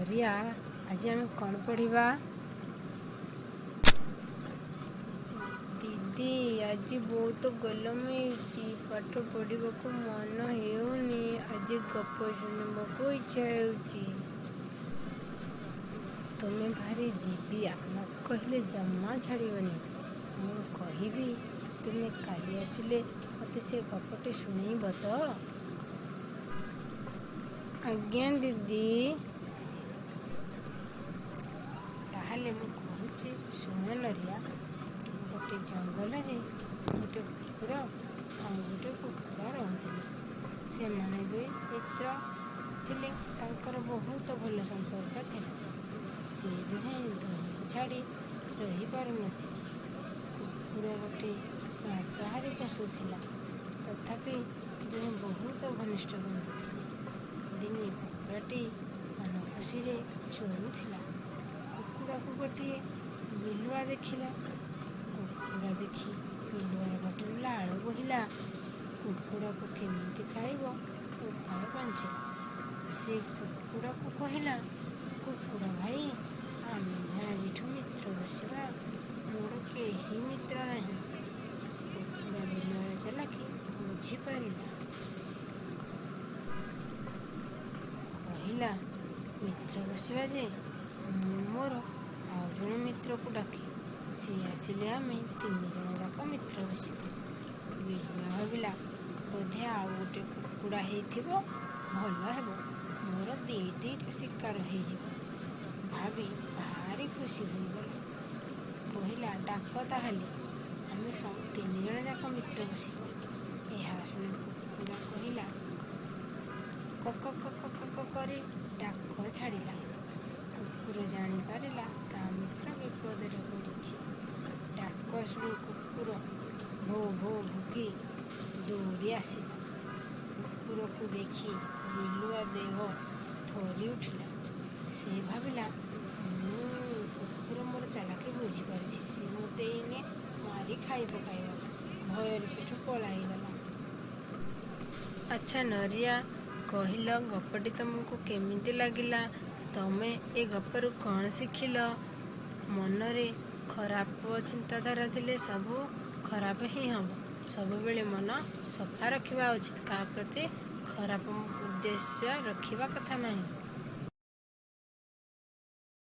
ନରିଆ, ଆଜି ଆମେ କ'ଣ ପଢ଼ିବା? ଦିଦି, ଆଜି ବହୁତ ଗରମ ହେଉଛି। ପାଠ ପଢ଼ିବାକୁ ମନ ହେଉନି। ଆଜି ଗପ ଶୁଣିବାକୁ ଇଚ୍ଛା ହେଉଛି। ତୁମେ ଭାରି ଜିଦିଆ, ନ କହିଲେ ଜମା ଛାଡ଼ିବନି। ମୁଁ କହିବି, ତୁମେ କାଲି ଆସିଲେ ମୋତେ ସେ ଗପଟି ଶୁଣେଇବ ତ? ଆଜ୍ଞା ଦିଦି। ତାହେଲେ ମୁଁ କହୁଛି, ଶୁଣ ନରିଆ। ଗୋଟେ ଜଙ୍ଗଲରେ ଗୋଟେ କୁକୁର ଆଉ ଗୋଟେ କୁକୁଡ଼ା ରହୁଥିଲେ। ସେମାନେ ଦୁଇ ମିତ୍ର ଥିଲେ। ତାଙ୍କର ବହୁତ ଭଲ ସମ୍ପର୍କ ଥିଲା। ସେ ଦୁହେଁ ଦୁହିଁଙ୍କୁ ଛାଡ଼ି ରହିପାରୁନଥିଲେ। କୁକୁର ଗୋଟେ ମାଂସାହାରୀ ପଶୁ ଥିଲା, ତଥାପି ଦୁହେଁ ବହୁତ ଘନିଷ୍ଠ ବନ୍ଧୁ ଥିଲେ। ଦିନେ କୁକୁଡ଼ାଟି ମନ ଖୁସିରେ ଚରୁଥିଲା। କୁକୁଡ଼ାକୁ ଗୋଟିଏ ବିଲୁଆ ଦେଖିଲା। କୁକୁଡ଼ା ଦେଖି ବିଲୁଆର ପାଟିରୁ ଲାଳ ବୋହିଲା। କୁକୁଡ଼ାକୁ କେମିତି ଖାଇବ ଉପାୟ ପାଞ୍ଚିଲା। ସେ କୁକୁଡ଼ାକୁ କହିଲା, କୁକୁଡ଼ା ଭାଇ, ଆମେ ଦୁହେଁ ଆଜିଠୁ ମିତ୍ର ବସିବା। ମୋର କେହି ମିତ୍ର ନାହିଁ। କୁକୁଡ଼ା ବିଲୁଆର ଚାଲାକି ବୁଝିପାରିଲା। କହିଲା, ମିତ୍ର ବସିବା ଯେ, ମୁଁ ମୋର ଆଉ ଜଣେ ମିତ୍ରକୁ ଡାକେ। ସେ ଆସିଲେ ଆମେ ତିନି ଜଣ ଯାକ ମିତ୍ର ବସିବା। ବିଲୁଆ ଭାବିଲା, ବୋଧେ ଆଉ ଗୋଟେ କୁକୁଡ଼ା ହେଇଥିବ, ଭଲ ହେବ। ମୋର ଦି'ଟା ଶିକାର ହେଇଯିବ ଭାବି ଭାରି ଖୁସି ହୋଇଗଲା। କହିଲା, ଡାକ ତାହେଲେ, ଆମେ ତିନି ଜଣ ଯାକ ମିତ୍ର ବସିବା। ଏହା ଶୁଣି କୁକୁଡ଼ା କହିଲା, କକ୍ କକ୍ କକ୍ କକ୍ କରି ଡାକ ଛାଡ଼ିଲା। କୁକୁର ଜାଣିପାରିଲା ତା ମିତ୍ର ବିପଦରେ ପଡ଼ିଛି। ଡାକ ଶୁଣି କୁକୁର ଭୋ ଭୋ ଭୁକି ଦୌଡ଼ି ଆସିଲା। କୁକୁରକୁ ଦେଖି ବିଲୁଆ ଦେହ ଥରି ଉଠିଲା। ସେ ଭାବିଲା, କୁକୁର ମୋର ଚାଲାକି ବୁଝିପାରିଛି। ସେ ମୋତେ ଏଇନେ ମାରି ଖାଇ ପକାଇବ। ଭୟରେ ସେଠୁ ପଳାଇଗଲା। ଆଚ୍ଛା ନରିଆ, କହିଲ, ଗପଟି ତମକୁ କେମିତି ଲାଗିଲା? ତମେ ଏ ଗପରୁ କ'ଣ ଶିଖିଲ? ମନରେ ଖରାପ ଚିନ୍ତାଧାରା ଥିଲେ ସବୁ ଖରାପ ହିଁ ହେବ। ସବୁବେଳେ ମନ ସଫା ରଖିବା ଉଚିତ। କାହା ପ୍ରତି ଖରାପ ଉଦ୍ଦେଶ୍ୟ ରଖିବା କଥା ନାହିଁ।